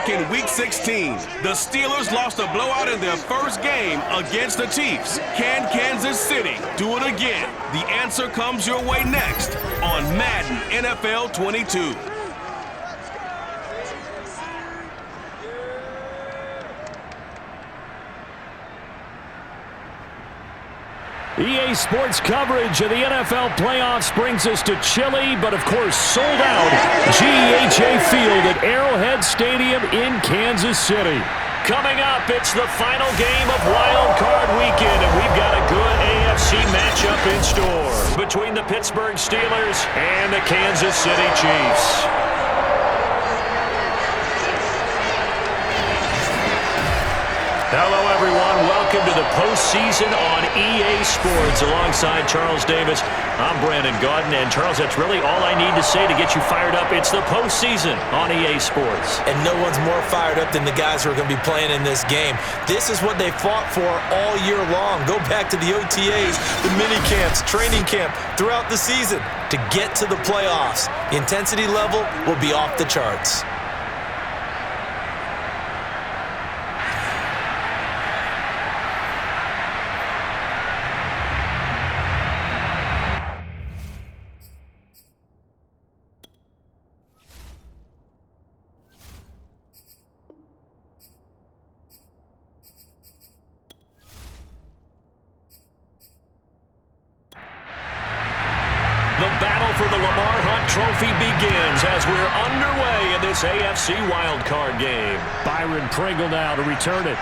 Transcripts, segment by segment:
back in Week 16. The Steelers lost a blowout in their first game against the Chiefs. Can Kansas City do it again? The answer comes your way next on Madden NFL 22. EA Sports coverage of the NFL playoffs brings us to chilly, but of course sold out, GEHA Field at Arrowhead Stadium in Kansas City. Coming up, it's the final game of Wildcard Weekend, and we've got a good AFC matchup in store between the Pittsburgh Steelers and the Kansas City Chiefs. Hello, everyone. Welcome to the postseason on EA Sports. Alongside Charles Davis, I'm Brandon Gaudin. And, Charles, that's really all I need to say to get you fired up. It's the postseason on EA Sports. And no one's more fired up than the guys who are going to be playing in this game. This is what they fought for all year long. Go back to the OTAs, the mini camps, training camp, throughout the season to get to the playoffs. The intensity level will be off the charts. The battle for the Lamar Hunt Trophy begins as we're underway in this AFC Wildcard game. Byron Pringle now to return it.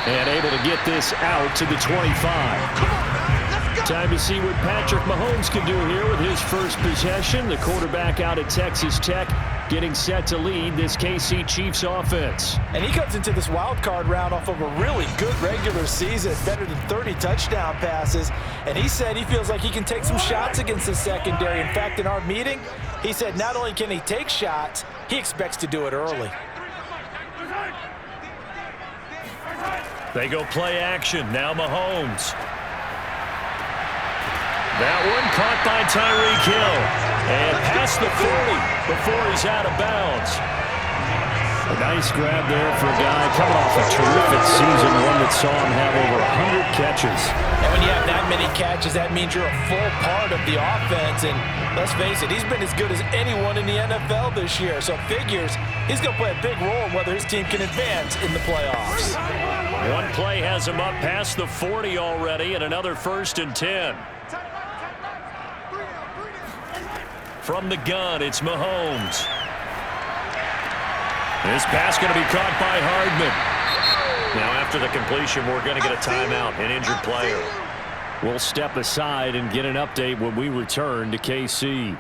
And able to get this out to the 25. Time to see what Patrick Mahomes can do here with his first possession. The quarterback out at Texas Tech getting set to lead this KC Chiefs offense. And he comes into this wild card round off of a really good regular season, better than 30 touchdown passes. And he said he feels like he can take some shots against the secondary. In fact, in our meeting, he said not only can he take shots, he expects to do it early. They go play action. Now Mahomes. That one caught by Tyreek Hill. And past the 40 before he's out of bounds. A nice grab there for a guy coming off a terrific season, one that saw him have over 100 catches. And when you have that many catches, that means you're a full part of the offense. And let's face it, he's been as good as anyone in the NFL this year. So figures he's going to play a big role in whether his team can advance in the playoffs. One play has him up past the 40 already, and another 1st and 10. From the gun, it's Mahomes. This pass going to be caught by Hardman. Now after the completion, we're going to get a timeout, an injured player. We'll step aside and get an update when we return to KC.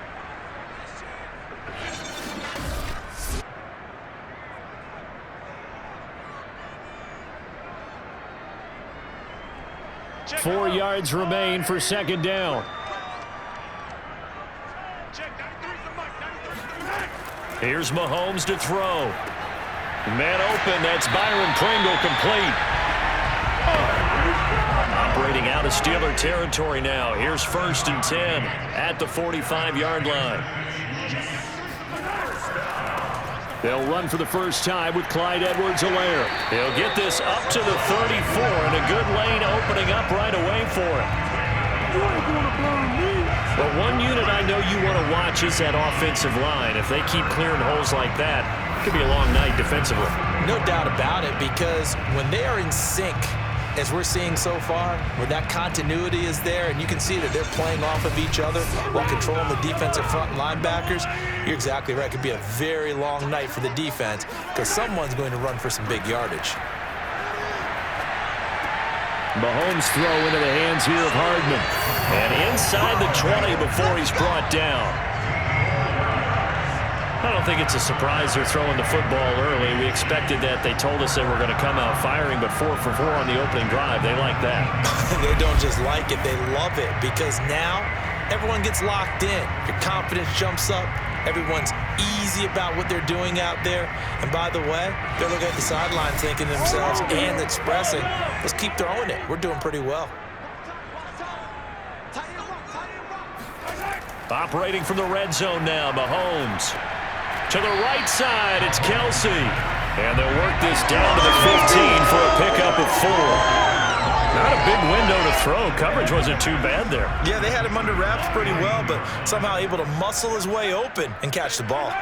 Four yards remain for second down. Here's Mahomes to throw. Man open, that's Byron Pringle complete. Operating out of Steeler territory now. Here's 1st and 10 at the 45-yard line. They'll run for the first time with Clyde Edwards-Helaire. He'll get this up to the 34, and a good lane opening up right away for him. But one unit I know you want to watch is that offensive line. If they keep clearing holes like that, it could be a long night defensively. No doubt about it, because when they are in sync, as we're seeing so far, where that continuity is there, and you can see that they're playing off of each other while controlling the defensive front linebackers, you're exactly right. It could be a very long night for the defense because someone's going to run for some big yardage. Mahomes throw into the hands here of Hardman. And inside the 20 before he's brought down. I don't think it's a surprise they're throwing the football early. We expected that. They told us they were going to come out firing, but 4 for 4 on the opening drive. They like that. They don't just like it, they love it, because now everyone gets locked in. Your confidence jumps up. Everyone's easy about what they're doing out there. And by the way, they're looking at the sideline thinking to themselves and expressing, let's keep throwing it. We're doing pretty well. Operating from the red zone now, Mahomes. To the right side, it's Kelsey. And they'll work this down to the 15 for a pickup of 4. Not a big window to throw. Coverage wasn't too bad there. Yeah, they had him under wraps pretty well, but somehow able to muscle his way open and catch the ball.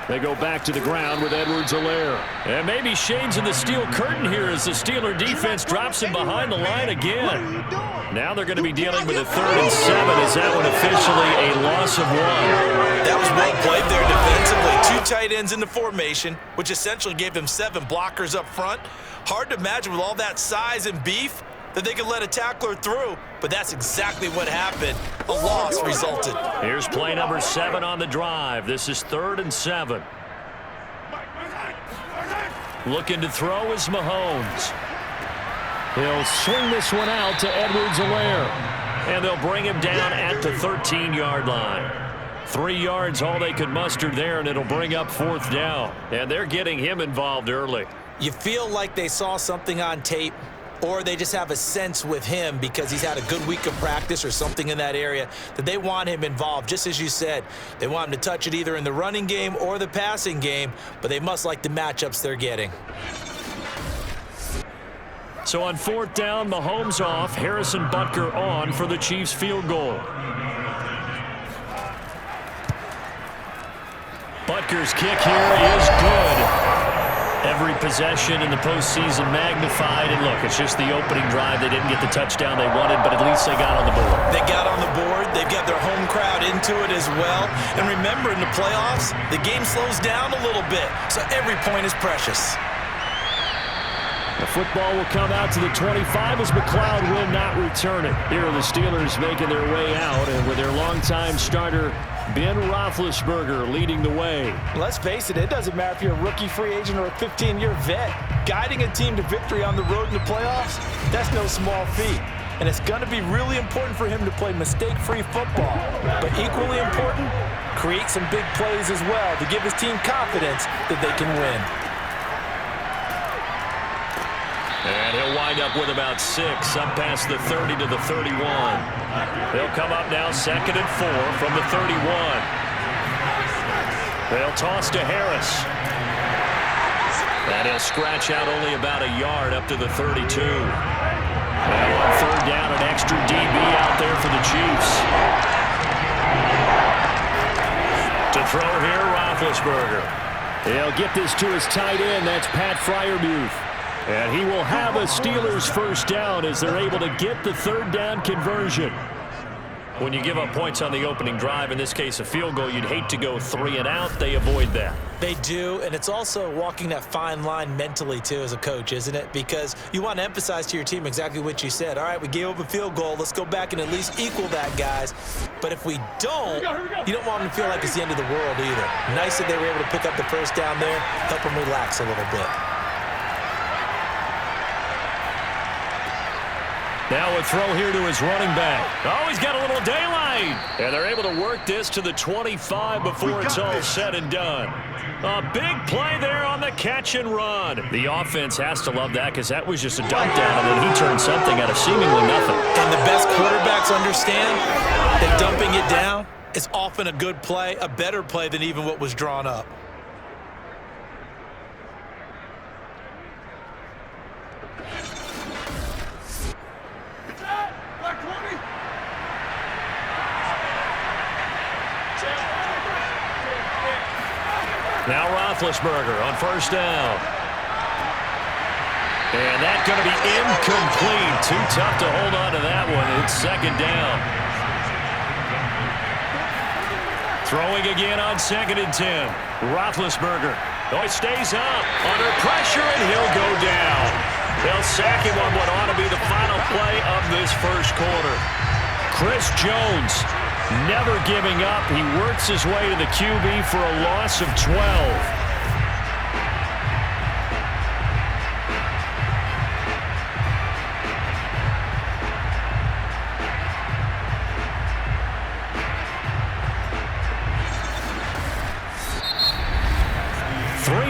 They go back to the ground with Edwards-Helaire. And maybe shades in the steel curtain here as the Steeler defense drops him behind the line again. Now they're going to be dealing with a 3rd and 7. Is that one officially a loss of 1? That was well played there defensively. 2 tight ends in the formation, which essentially gave them 7 blockers up front. Hard to imagine with all that size and beef that they could let a tackler through, but that's exactly what happened. A loss resulted. Here's play number 7 on the drive. This is 3rd and 7. Looking to throw is Mahomes. He'll swing this one out to Edwards-Helaire. And they'll bring him down at the 13-yard line. 3 yards all they could muster there, and it'll bring up 4th down. And they're getting him involved early. You feel like they saw something on tape, or they just have a sense with him because he's had a good week of practice or something in that area that they want him involved. Just as you said, they want him to touch it either in the running game or the passing game, but they must like the matchups they're getting. So on 4th down, Mahomes off, Harrison Butker on for the Chiefs field goal. Butker's kick here is good. Every possession in the postseason magnified. And look, it's just the opening drive. They didn't get the touchdown they wanted, but at least they got on the board. They got on the board. They've got their home crowd into it as well. And remember, in the playoffs, the game slows down a little bit, so every point is precious. The football will come out to the 25 as McLeod will not return it. Here are the Steelers making their way out, and with their longtime starter, Ben Roethlisberger, leading the way. Let's face it, it doesn't matter if you're a rookie free agent or a 15-year vet. Guiding a team to victory on the road in the playoffs, that's no small feat. And it's going to be really important for him to play mistake-free football. But equally important, create some big plays as well to give his team confidence that they can win. And he'll wind up with about 6, up past the 30 to the 31. They'll come up now 2nd and 4 from the 31. They'll toss to Harris. And he'll scratch out only about a yard up to the 32. Now on 3rd down, an extra DB out there for the Chiefs. To throw here, Roethlisberger. He'll get this to his tight end. That's Pat Freiermuth. And he will have a Steelers 1st down as they're able to get the 3rd down conversion. When you give up points on the opening drive, in this case a field goal, you'd hate to go 3 and out. They avoid that. They do, and it's also walking that fine line mentally, too, as a coach, isn't it? Because you want to emphasize to your team exactly what you said. All right, we gave up a field goal. Let's go back and at least equal that, guys. But if we don't, you don't want them to feel like it's the end of the world either. Nice that they were able to pick up the 1st down there, help them relax a little bit. Now a throw here to his running back. Oh, he's got a little daylight. And they're able to work this to the 25 before it's all said and done. A big play there on the catch and run. The offense has to love that because that was just a dump down, and then he turned something out of seemingly nothing. And the best quarterbacks understand that dumping it down is often a good play, a better play than even what was drawn up. Now Roethlisberger on 1st down. And that's going to be incomplete. Too tough to hold on to that one. It's 2nd down. Throwing again on 2nd and 10. Roethlisberger. Oh, he stays up. Under pressure, and he'll go down. They'll sack him on what ought to be the final play of this 1st quarter. Chris Jones never giving up. He works his way to the QB for a loss of 12.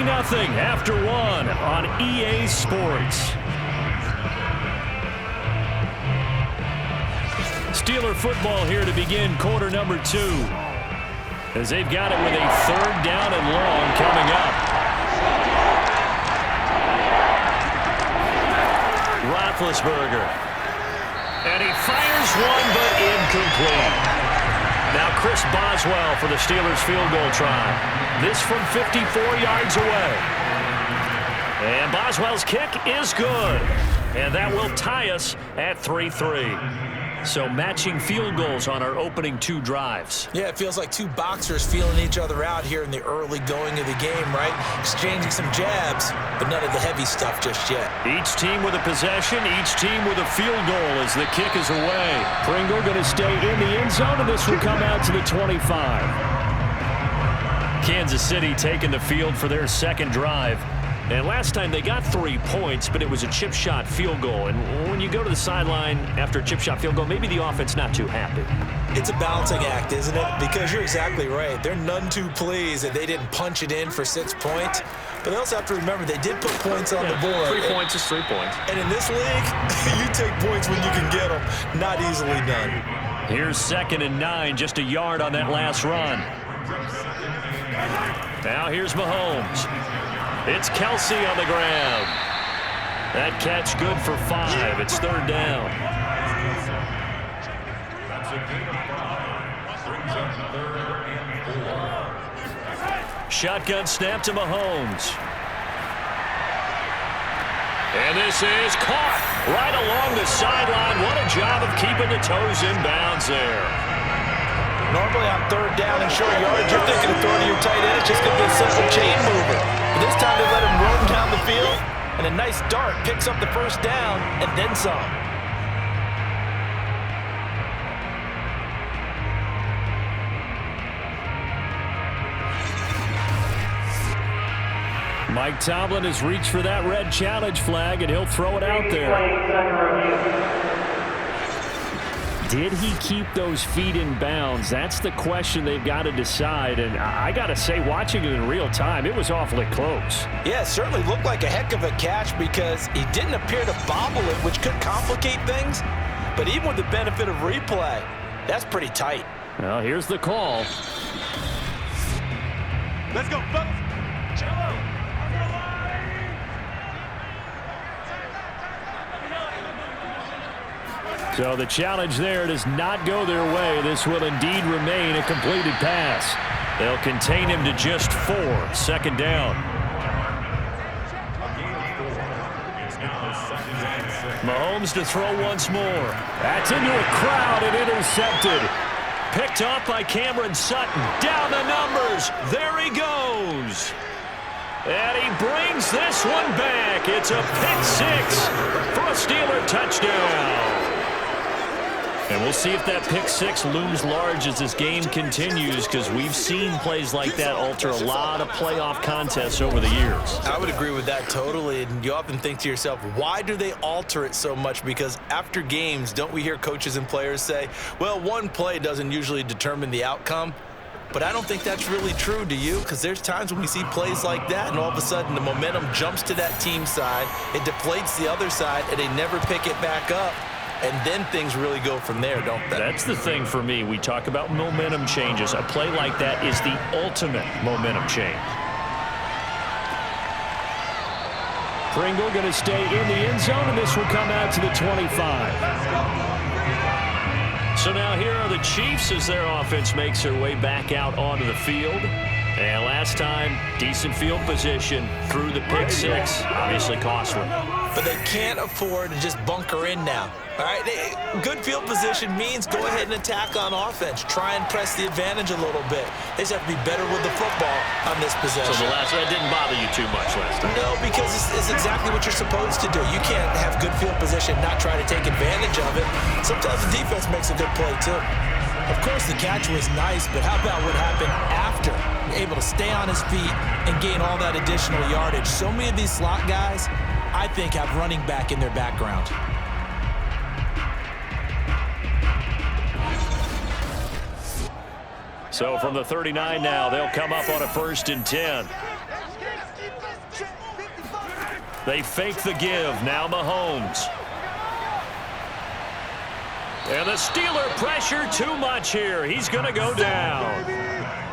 Nothing after 1 on EA Sports. Steeler football here to begin quarter number 2. As they've got it with a 3rd down and long coming up. Roethlisberger. And he fires one, but incomplete. Now Chris Boswell for the Steelers field goal try. This from 54 yards away. And Boswell's kick is good. And that will tie us at 3-3. So matching field goals on our opening 2 drives. Yeah, it feels like 2 boxers feeling each other out here in the early going of the game, right? Exchanging some jabs, but none of the heavy stuff just yet. Each team with a possession, each team with a field goal as the kick is away. Pringle going to stay in the end zone, and this will come out to the 25. Kansas City taking the field for their 2nd drive. And last time they got 3 points, but it was a chip shot field goal. And when you go to the sideline after a chip shot field goal, maybe the offense not too happy. It's a balancing act, isn't it? Because you're exactly right. They're none too pleased that they didn't punch it in for 6 points. But they also have to remember they did put points on the board. 3 points is 3 points. And in this league, you take points when you can get them. Not easily done. Here's 2nd and 9, just a yard on that last run. Now here's Mahomes. It's Kelsey on the ground. That catch good for 5. It's 3rd down. Shotgun snap to Mahomes. And this is caught right along the sideline. What a job of keeping the toes in bounds there. Normally on 3rd down and short yards, you're thinking of throwing to your tight end. It's just going to be a simple chain mover. But this time they let him roam down the field, and a nice dart picks up the 1st down and then some. Mike Tomlin has reached for that red challenge flag, and he'll throw it out there. Did he keep those feet in bounds? That's the question they've got to decide. And I got to say, watching it in real time, it was awfully close. Yeah, it certainly looked like a heck of a catch because he didn't appear to bobble it, which could complicate things. But even with the benefit of replay, that's pretty tight. Well, here's the call. Let's go, fellas. So the challenge there does not go their way. This will indeed remain a completed pass. They'll contain him to just 4. 2nd down. Mahomes to throw once more. That's into a crowd and intercepted. Picked off by Cameron Sutton. Down the numbers. There he goes. And he brings this one back. It's a pick 6 for a Steeler touchdown. And we'll see if that pick 6 looms large as this game continues, because we've seen plays like that alter a lot of playoff contests over the years. I would agree with that totally. And you often think to yourself, why do they alter it so much? Because after games, don't we hear coaches and players say, well, one play doesn't usually determine the outcome? But I don't think that's really true, do you? Because there's times when we see plays like that, and all of a sudden the momentum jumps to that team side, it deflates the other side, and they never pick it back up. And then things really go from there, don't they? That's the thing for me. We talk about momentum changes. A play like that is the ultimate momentum change. Pringle going to stay in the end zone, and this will come out to the 25. So now here are the Chiefs as their offense makes their way back out onto the field. And last time, decent field position through the pick 6, obviously costly. But they can't afford to just bunker in now. All right, good field position means go ahead and attack on offense. Try and press the advantage a little bit. They just have to be better with the football on this possession. So that didn't bother you too much last time? No, because it's exactly what you're supposed to do. You can't have good field position, not try to take advantage of it. Sometimes the defense makes a good play, too. Of course, the catch was nice, but how about what happened after? Able to stay on his feet and gain all that additional yardage. So many of these slot guys, I think, have running back in their background. So from the 39 now, they'll come up on a 1st and 10. They fake the give. Now Mahomes. And the Steeler pressure too much here. He's going to go down.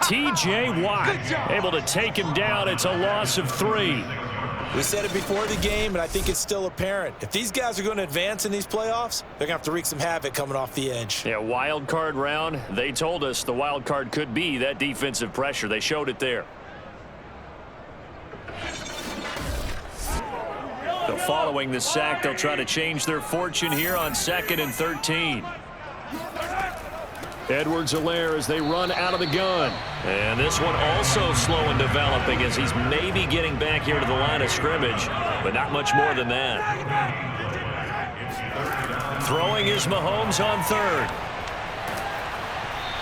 T.J. Watt able to take him down. It's a loss of 3. We said it before the game, and I think it's still apparent. If these guys are going to advance in these playoffs, they're going to have to wreak some havoc coming off the edge. Yeah, wild card round. They told us the wild card could be that defensive pressure. They showed it there. So following the sack, they'll try to change their fortune here on 2nd and 13. Edwards-Helaire as they run out of the gun. And this one also slow in developing as he's maybe getting back here to the line of scrimmage, but not much more than that. Throwing is Mahomes on 3rd.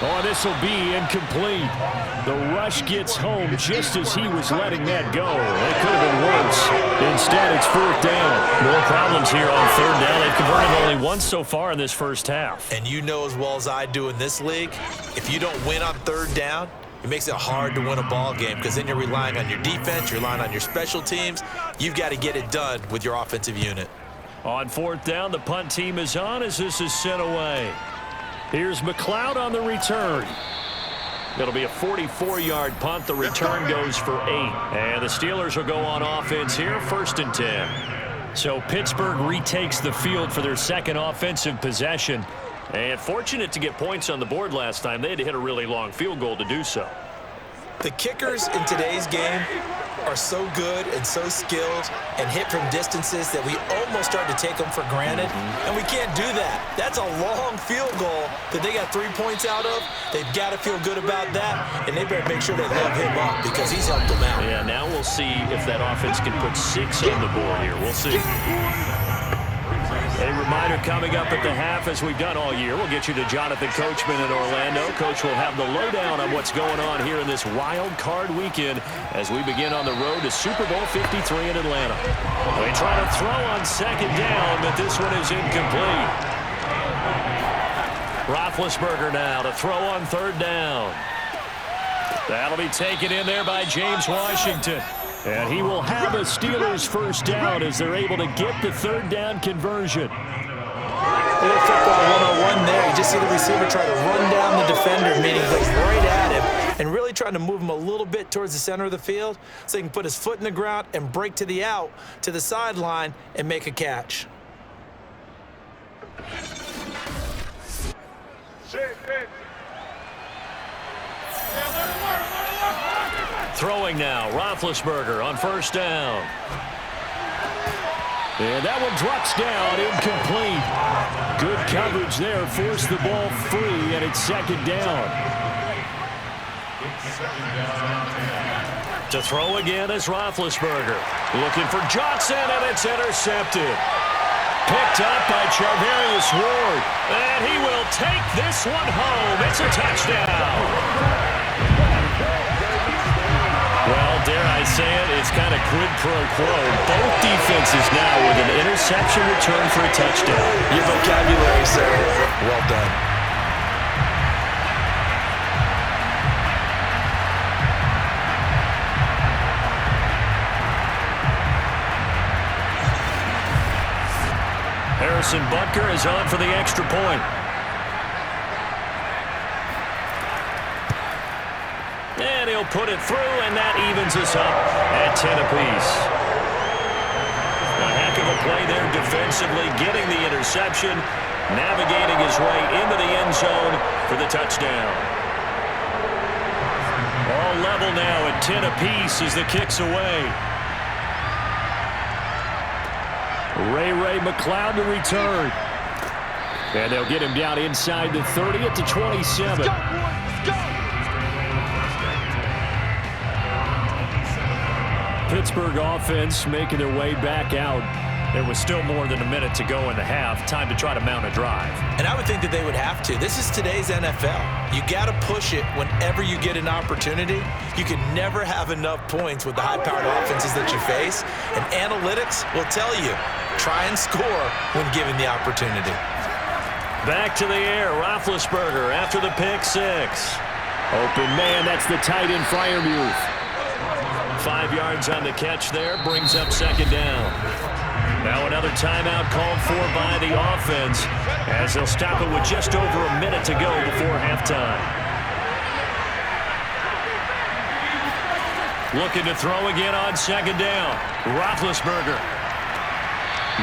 Oh, this will be incomplete. The rush gets home just as he was letting that go. It could have been worse. Instead, it's 4th down. More problems here on 3rd down. They've converted only once so far in this first half. And you know as well as I do in this league, if you don't win on 3rd down, it makes it hard to win a ball game because then you're relying on your defense, you're relying on your special teams. You've got to get it done with your offensive unit. On 4th down, the punt team is on as this is sent away. Here's McLeod on the return. It'll be a 44-yard punt. The return goes for 8. And the Steelers will go on offense here, 1st and 10. So Pittsburgh retakes the field for their 2nd offensive possession. And fortunate to get points on the board last time. They had to hit a really long field goal to do so. The kickers in today's game are so good and so skilled and hit from distances that we almost start to take them for granted, and we can't do that. That's a long field goal that they got 3 points out of. They've got to feel good about that, and they better make sure they love him up because he's helped them out. Yeah, now we'll see if that offense can put 6 on the board here. We'll see. A reminder coming up at the half, as we've done all year. We'll get you to Jonathan Coachman in Orlando. Coach will have the lowdown on what's going on here in this wild card weekend as we begin on the road to Super Bowl 53 in Atlanta. They try to throw on 2nd down, but this one is incomplete. Roethlisberger now to throw on 3rd down. That'll be taken in there by James Washington. And he will have a Steelers 1st down as they're able to get the 3rd down conversion. Little football 101 there. You just see the receiver try to run down the defender, meaning go right at him, and really trying to move him a little bit towards the center of the field so he can put his foot in the ground and break to the out, to the sideline, and make a catch. Throwing now, Roethlisberger on 1st down. And that one drops down, incomplete. Good coverage there, forced the ball free, and it's 2nd down. To throw again is Roethlisberger. Looking for Johnson, and it's intercepted. Picked up by Charvarius Ward. And he will take this one home. It's a touchdown. Well, dare I say it, it's kind of quid pro quo. Both defenses now with an interception return for a touchdown. Your vocabulary, sir. Well done. Harrison Butker is on for the extra point. And he'll put it through, and that evens us up at 10 apiece. A heck of a play there defensively, getting the interception, navigating his way into the end zone for the touchdown. All level now at 10 apiece as the kick's away. Ray McLeod to return. And they'll get him down inside the 30 at the 27. Pittsburgh offense making their way back out. There was still more than a minute to go in the half. Time to try to mount a drive. And I would think that they would have to. This is today's NFL. You got to push it whenever you get an opportunity. You can never have enough points with the high-powered offenses that you face. And analytics will tell you, try and score when given the opportunity. Back to the air, Roethlisberger after the pick 6. Open man, that's the tight end Freiermuth. 5 yards on the catch there, brings up 2nd down. Now another timeout called for by the offense as they'll stop it with just over a minute to go before halftime. Looking to throw again on second down. Roethlisberger.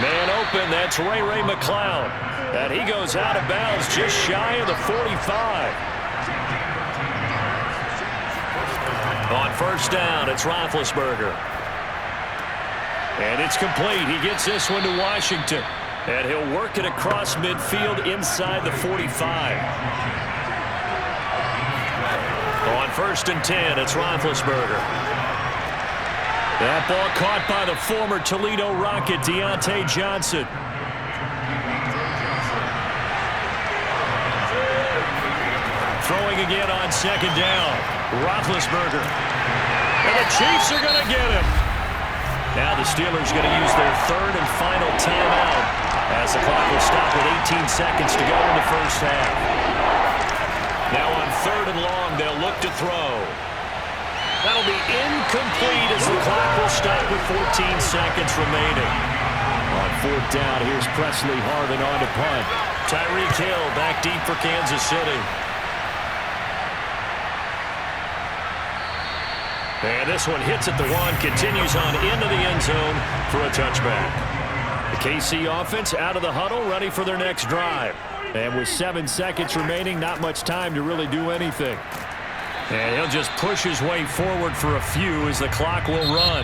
Man open, that's Ray McCloud. And he goes out of bounds just shy of the 45. On first down, it's Roethlisberger. And it's complete. He gets this one to Washington. And he'll work it across midfield inside the 45. On first and 10, it's Roethlisberger. That ball caught by the former Toledo Rocket, Deontay Johnson. Throwing again on second down. Roethlisberger. And the Chiefs are going to get him. Now the Steelers going to use their third and final timeout as the clock will stop with 18 seconds to go in the first half. Now on third and long, they'll look to throw. That'll be incomplete as the clock will stop with 14 seconds remaining. On fourth down, here's Presley Harvin on to punt. Tyreek Hill back deep for Kansas City. And this one hits at the one, continues on into the end zone for a touchback. The KC offense out of the huddle, ready for their next drive. And with 7 seconds remaining, not much time to really do anything. And he'll just push his way forward for a few as the clock will run.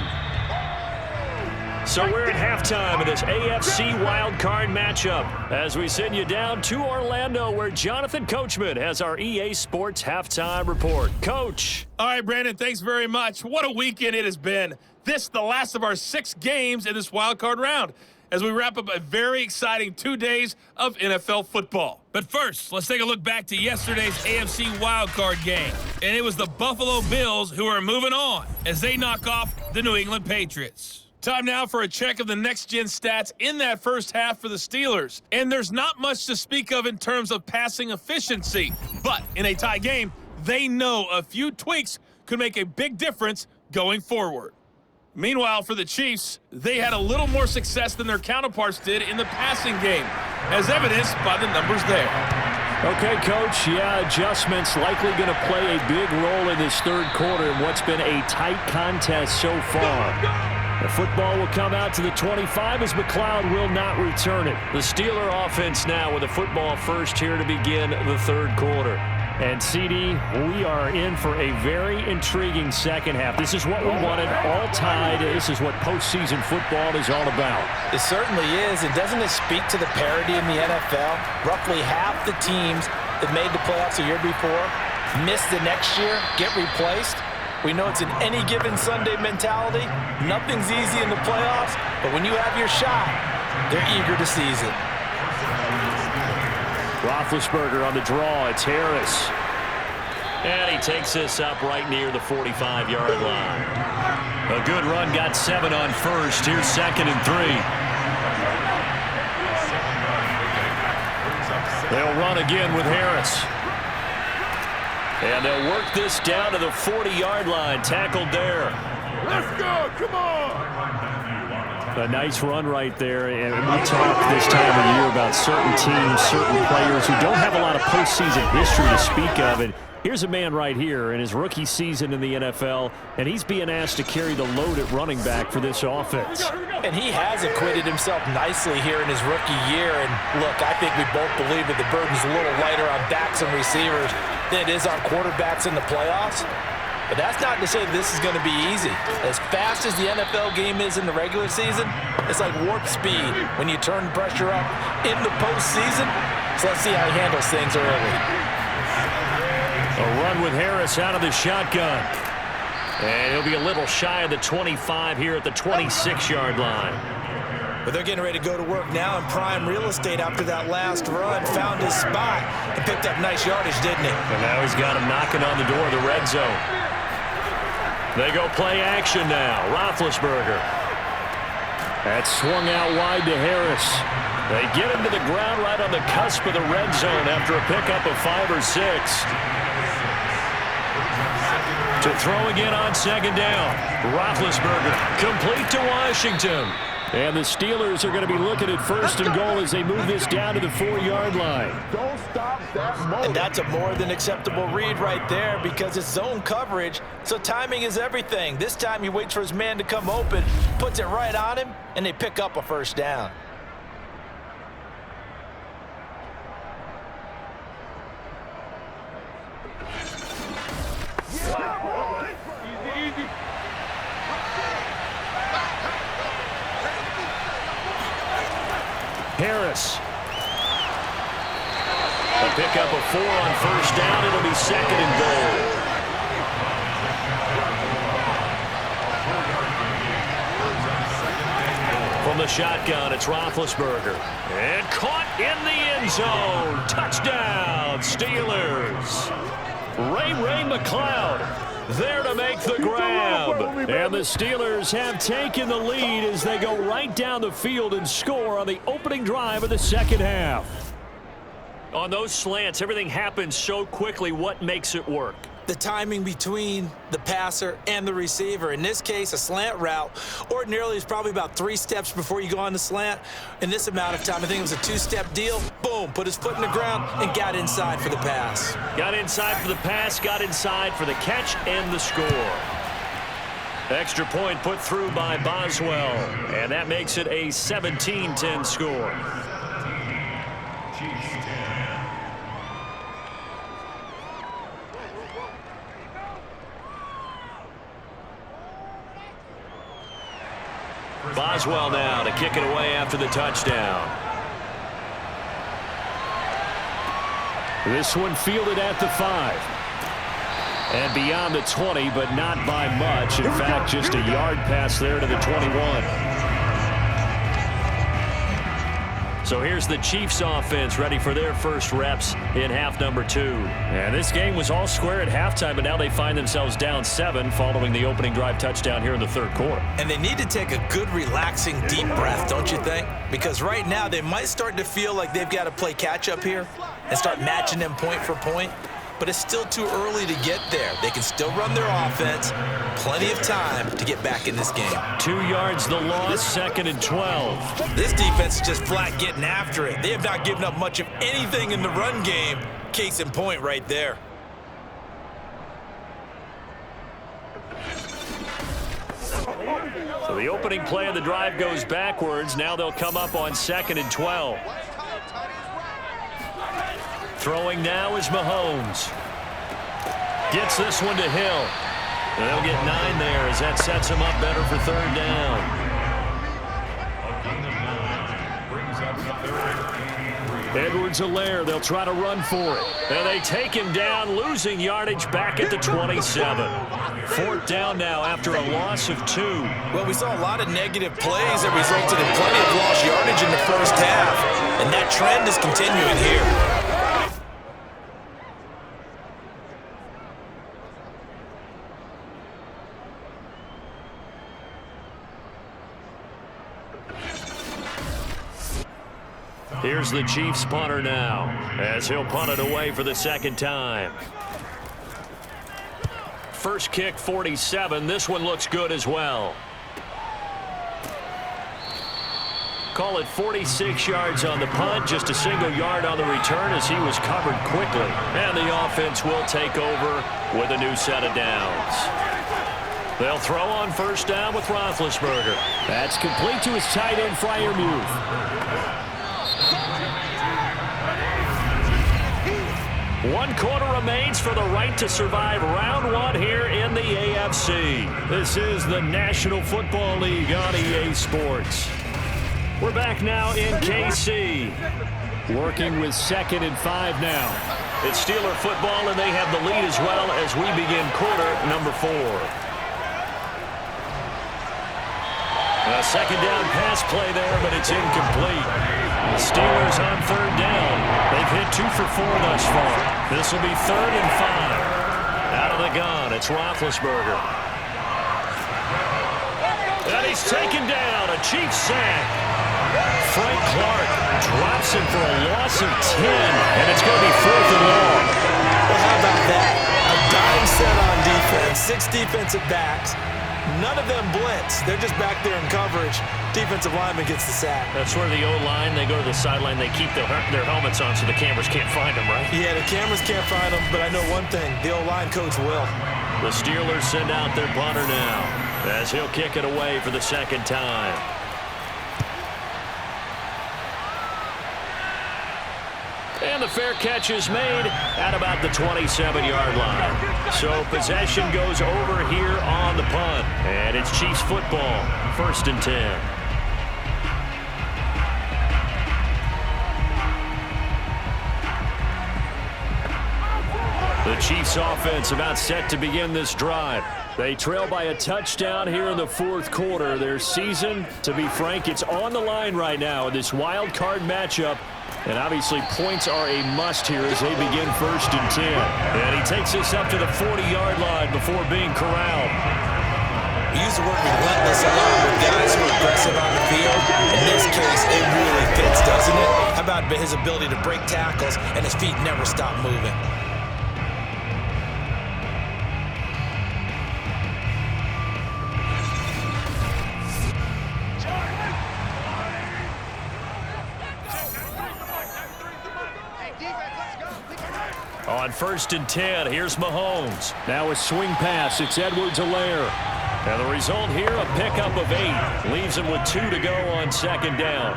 So we're at halftime of this AFC Wildcard matchup as we send you down to Orlando where Jonathan Coachman has our EA Sports Halftime Report. Coach. All right, Brandon, thanks very much. What a weekend it has been. This the last of our 6 games in this wildcard round as we wrap up a very exciting 2 days of NFL football. But first, let's take a look back to yesterday's AFC Wildcard game. And it was the Buffalo Bills who are moving on as they knock off the New England Patriots. Time now for a check of the next-gen stats in that first half for the Steelers. And there's not much to speak of in terms of passing efficiency. But in a tie game, they know a few tweaks could make a big difference going forward. Meanwhile, for the Chiefs, they had a little more success than their counterparts did in the passing game, as evidenced by the numbers there. Okay, Coach, yeah, adjustments likely going to play a big role in this third quarter in what's been a tight contest so far. The football will come out to the 25 as McCloud will not return it. The Steeler offense now with the football first here to begin the third quarter. And, CD, we are in for a very intriguing second half. This is what we wanted, all tied. This is what postseason football is all about. It certainly is, and doesn't it speak to the parity in the NFL? Roughly half the teams that made the playoffs a year before miss the next year, get replaced. We know it's an any given Sunday mentality. Nothing's easy in the playoffs, but when you have your shot, they're eager to seize it. Roethlisberger on the draw. It's Harris. And he takes this up right near the 45-yard line. A good run, got 7 on first. Here's second and 3. They'll run again with Harris. And they'll work this down to the 40-yard line. Tackled there. Let's go, come on! A nice run right there, and we talk this time of year about certain teams, certain players who don't have a lot of postseason history to speak of. And here's a man right here in his rookie season in the NFL, and he's being asked to carry the load at running back for this offense. And he has acquitted himself nicely here in his rookie year. And look, I think we both believe that the burden's a little lighter on backs and receivers than it is on quarterbacks in the playoffs. But that's not to say this is going to be easy. As fast as the NFL game is in the regular season, it's like warp speed when you turn pressure up in the postseason. So let's see how he handles things early. A run with Harris out of the shotgun. And he'll be a little shy of the 25 here at the 26-yard line. But they're getting ready to go to work now in prime real estate after that last run. Found his spot and picked up nice yardage, didn't he? And now he's got him knocking on the door of the red zone. They go play action now. Roethlisberger. That's swung out wide to Harris. They get him to the ground right on the cusp of the red zone after a pickup of 5 or 6. To throw again on second down. Roethlisberger complete to Washington. And the Steelers are going to be looking at 1st and goal as they move this down to the 4-yard line. Don't stop that moment. And that's a more than acceptable read right there because it's zone coverage, so timing is everything. This time he waits for his man to come open, puts it right on him, and they pick up a 1st down. Harris. They'll pick up a 4 on 1st down. It'll be 2nd and goal. From the shotgun, it's Roethlisberger. And caught in the end zone. Touchdown, Steelers. Ray McLeod there to make the grab. And the Steelers have taken the lead as they go right down the field and score on the opening drive of the 2nd half. On those slants, everything happens so quickly. What makes it work? The timing between the passer and the receiver. In this case, a slant route ordinarily is probably about 3 steps before you go on the slant. In this amount of time, I think it was a 2-step deal. Boom, put his foot in the ground and got inside for the pass. Got inside for the pass, got inside for the catch and the score. Extra point put through by Boswell, and that makes it a 17-10 score. Boswell now to kick it away after the touchdown. This one fielded at the 5. And beyond the 20, but not by much. In fact, just a yard pass there to the 21. So here's the Chiefs offense ready for their first reps in half number 2. And this game was all square at halftime, but now they find themselves down 7 following the opening drive touchdown here in the 3rd quarter. And they need to take a good, relaxing, deep breath, don't you think? Because right now they might start to feel like they've got to play catch-up here and start matching them point for point. But it's still too early to get there. They can still run their offense. Plenty of time to get back in this game. 2 yards the loss, 2nd and 12. This defense is just flat getting after it. They have not given up much of anything in the run game. Case in point right there. So the opening play of the drive goes backwards. Now they'll come up on 2nd and 12. Throwing now is Mahomes. Gets this one to Hill. And they'll get 9 there as that sets him up better for 3rd down. Edwards-Helaire, they'll try to run for it. And they take him down, losing yardage back at the 27. 4th down now after a loss of 2. Well, we saw a lot of negative plays that resulted in plenty of lost yardage in the 1st half. And that trend is continuing here. Here's the Chiefs punter now, as he'll punt it away for the 2nd time. First kick, 47. This one looks good as well. Call it 46 yards on the punt, just a single yard on the return as he was covered quickly. And the offense will take over with a new set of downs. They'll throw on 1st down with Roethlisberger. That's complete to his tight end, Freiermuth. 1 quarter remains for the right to survive round 1 here in the AFC. This is the National Football League on EA Sports. We're back now in KC. Working with 2nd and 5 now. It's Steeler football, and they have the lead as well as we begin quarter number 4. A 2nd down pass play there, but it's incomplete. The Steelers on 3rd down. They've hit 2 for 4 thus far. This will be 3rd and 5. Out of the gun, it's Roethlisberger. And he's taken down, a Chiefs sack. Frank Clark drops him for a loss of 10, and it's going to be 4th and long. Well, how about that? A dime set on defense, 6 defensive backs. None of them blitz. They're just back there in coverage. Defensive lineman gets the sack. That's where the O-line, they go to the sideline, they keep their helmets on so the cameras can't find them, right? Yeah, the cameras can't find them, but I know one thing. The O-line coach will. The Steelers send out their punter now as he'll kick it away for the second time. And the fair catch is made at about the 27-yard line. So possession goes over here on the punt. And it's Chiefs football, 1st and 10. The Chiefs offense about set to begin this drive. They trail by a touchdown here in the 4th quarter. Their season, to be frank, it's on the line right now in this wild card matchup. And obviously points are a must here as they begin 1st and 10. And he takes this up to the 40-yard line before being corralled. We use the word relentless a lot with guys who are aggressive on the field. In this case, it really fits, doesn't it? How about his ability to break tackles and his feet never stop moving? On 1st and 10, here's Mahomes. Now a swing pass. It's Edwards-Helaire. And the result here, a pickup of 8. Leaves him with 2 to go on 2nd down.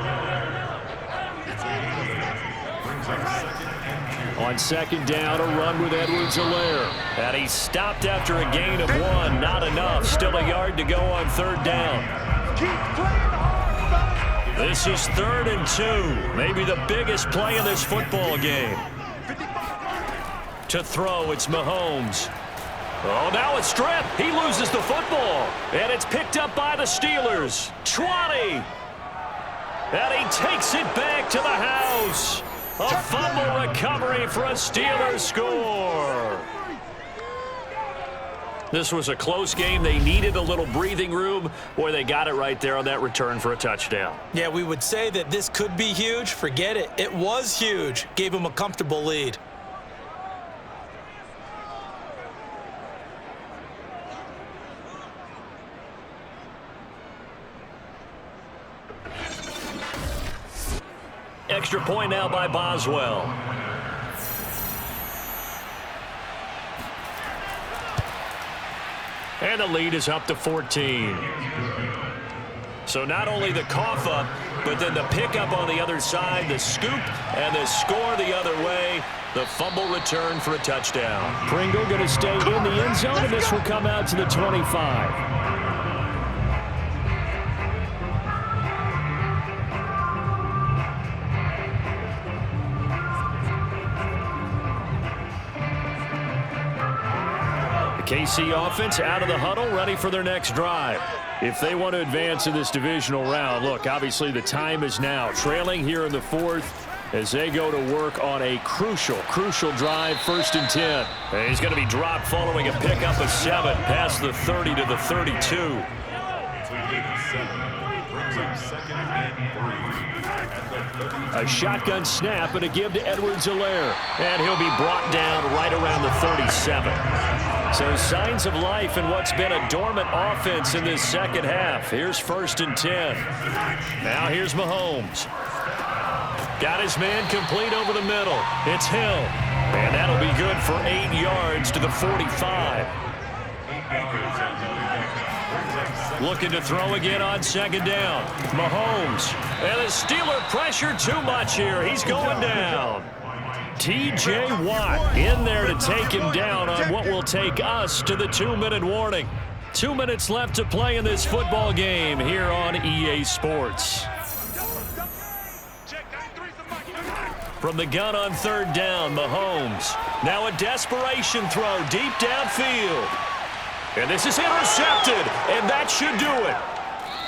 On 2nd down, a run with Edwards-Helaire. And he's stopped after a gain of 1. Not enough. Still a yard to go on 3rd down. This is 3rd and 2. Maybe the biggest play in this football game. To throw, it's Mahomes. Oh, now a strip. He loses the football. And it's picked up by the Steelers. 20. And he takes it back to the house. A fumble recovery for a Steelers score. This was a close game. They needed a little breathing room. Boy, they got it right there on that return for a touchdown. Yeah, we would say that this could be huge. Forget it. It was huge. Gave him a comfortable lead. Extra point now by Boswell. And the lead is up to 14. So not only the cough up, but then the pickup on the other side, the scoop, and the score the other way. The fumble return for a touchdown. Pringle going to stay in the end zone, and this will come out to the 25. KC offense out of the huddle, ready for their next drive. If they want to advance in this divisional round, look, obviously the time is now. Trailing here in the 4th as they go to work on a crucial drive, 1st and 10. And he's going to be dropped following a pickup of 7 past the 30 to the 32. A shotgun snap and a give to Edwards-Helaire. And he'll be brought down right around the 37. So signs of life in what's been a dormant offense in this second half. Here's 1st and 10. Now here's Mahomes. Got his man complete over the middle. It's Hill. And that'll be good for 8 yards to the 45. Looking to throw again on 2nd down. Mahomes. And the Steeler pressure too much here. He's going down. T.J. Watt in there to take him down on what will take us to the 2-minute warning. 2 minutes left to play in this football game here on EA Sports. From the gun on 3rd down, Mahomes. Now a desperation throw deep downfield. And this is intercepted, and that should do it.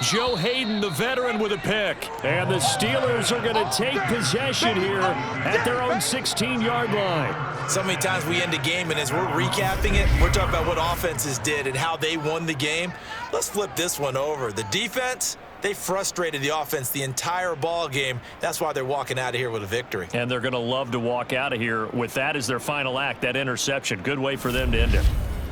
Joe Hayden, the veteran, with a pick. And the Steelers are going to take possession here at their own 16-yard line. So many times we end a game, and as we're recapping it, we're talking about what offenses did and how they won the game. Let's flip this one over. The defense, they frustrated the offense the entire ball game. That's why they're walking out of here with a victory. And they're going to love to walk out of here with that as their final act, that interception. Good way for them to end it.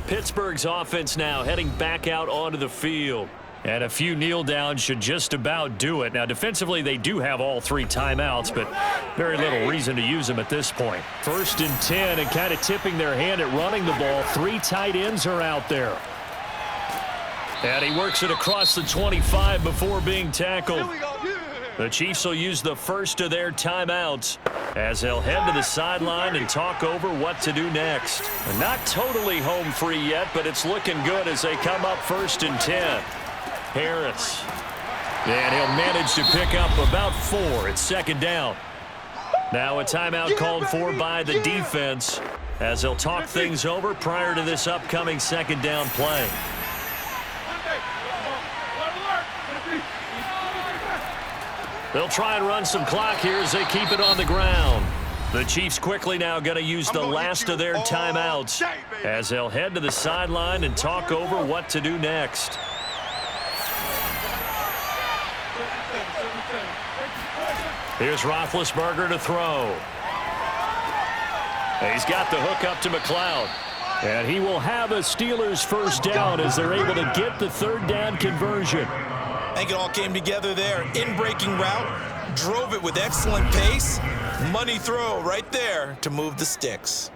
Pittsburgh's offense now heading back out onto the field. And a few kneel downs should just about do it. Now, defensively, they do have all 3 timeouts, but very little reason to use them at this point. 1st and 10, and kind of tipping their hand at running the ball. 3 tight ends are out there. And he works it across the 25 before being tackled. The Chiefs will use the first of their timeouts as they'll head to the sideline and talk over what to do next. They're not totally home free yet, but it's looking good as they come up 1st and 10. Harris. And he'll manage to pick up about 4 at 2nd down. Now a timeout called for by the defense as they'll talk things over prior to this upcoming 2nd down play. They'll try and run some clock here as they keep it on the ground. The Chiefs quickly now going to use the last of their timeouts as they'll head to the sideline and talk over what to do next. Here's Roethlisberger to throw. He's got the hook up to McLeod. And he will have a Steelers first down as they're able to get the 3rd down conversion. I think it all came together there. In-breaking route, drove it with excellent pace. Money throw right there to move the sticks.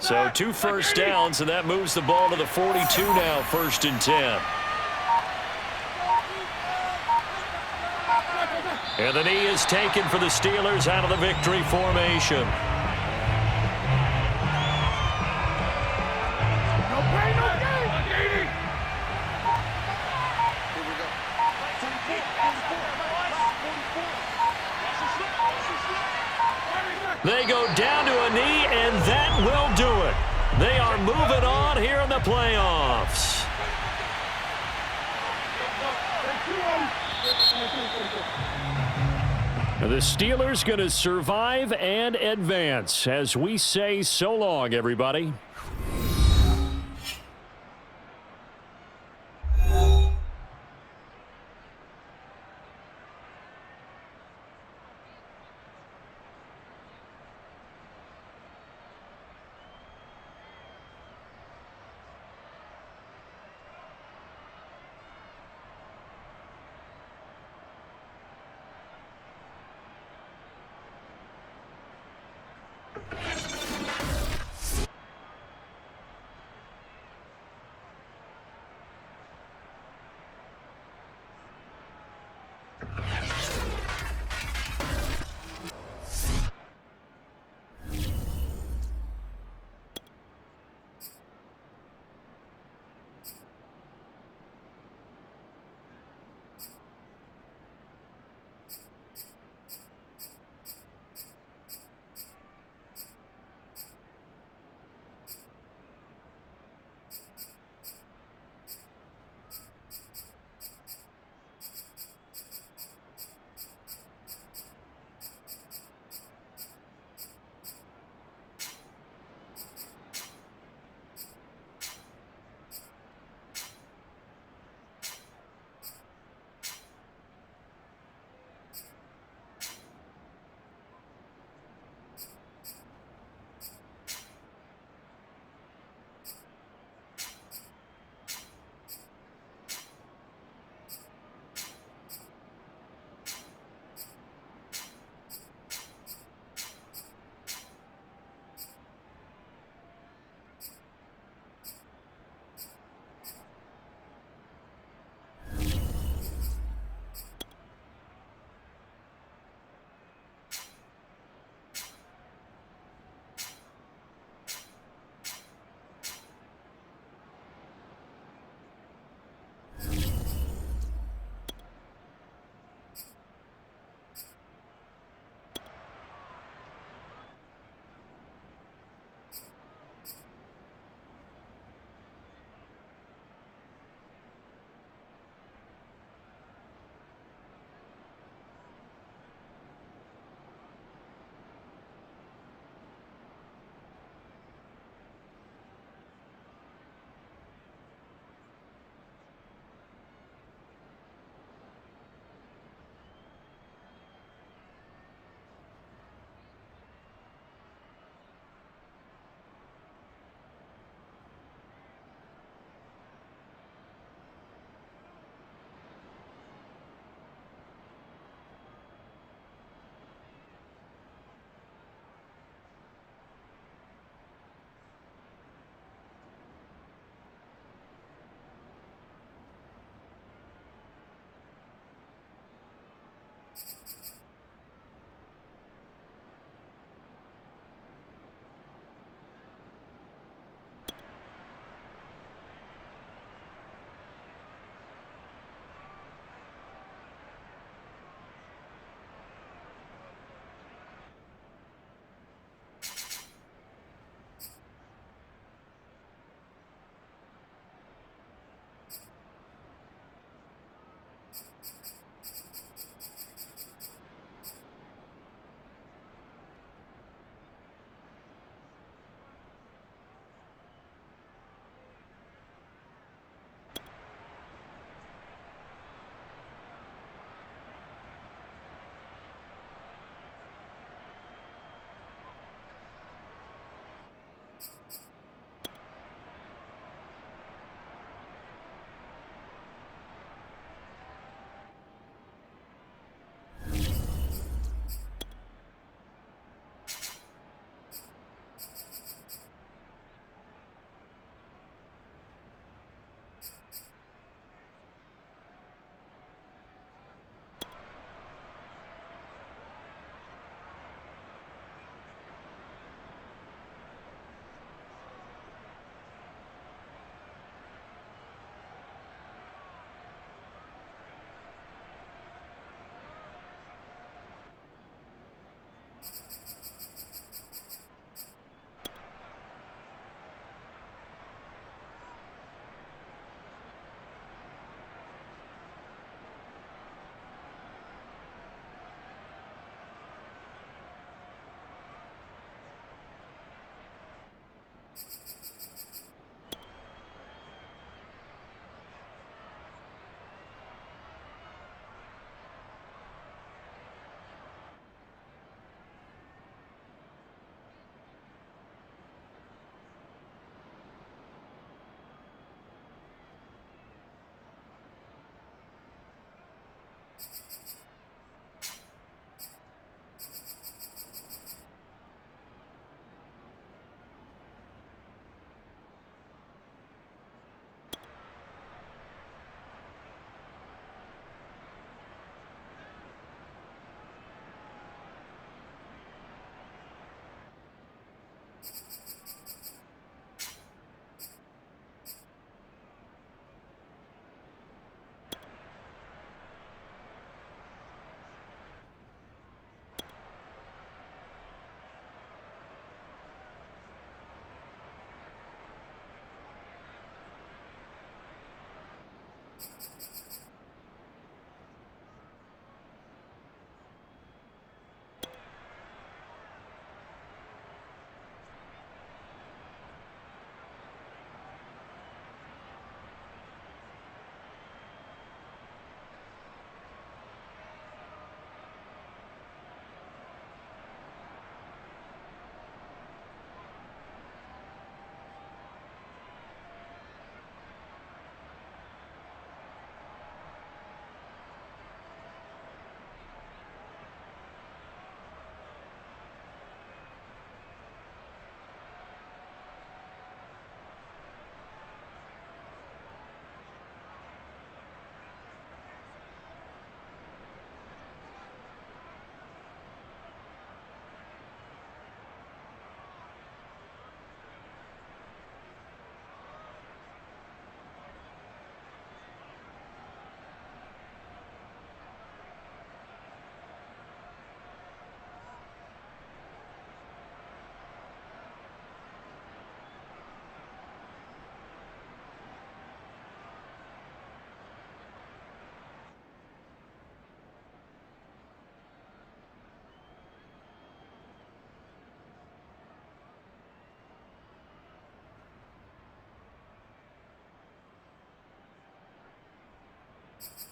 So 2 first downs, and that moves the ball to the 42 now, 1st and 10. And the knee is taken for the Steelers out of the victory formation. They go down to a knee, and that will do it. They are moving on here in the playoffs. The Steelers going to survive and advance as we say so long, everybody. you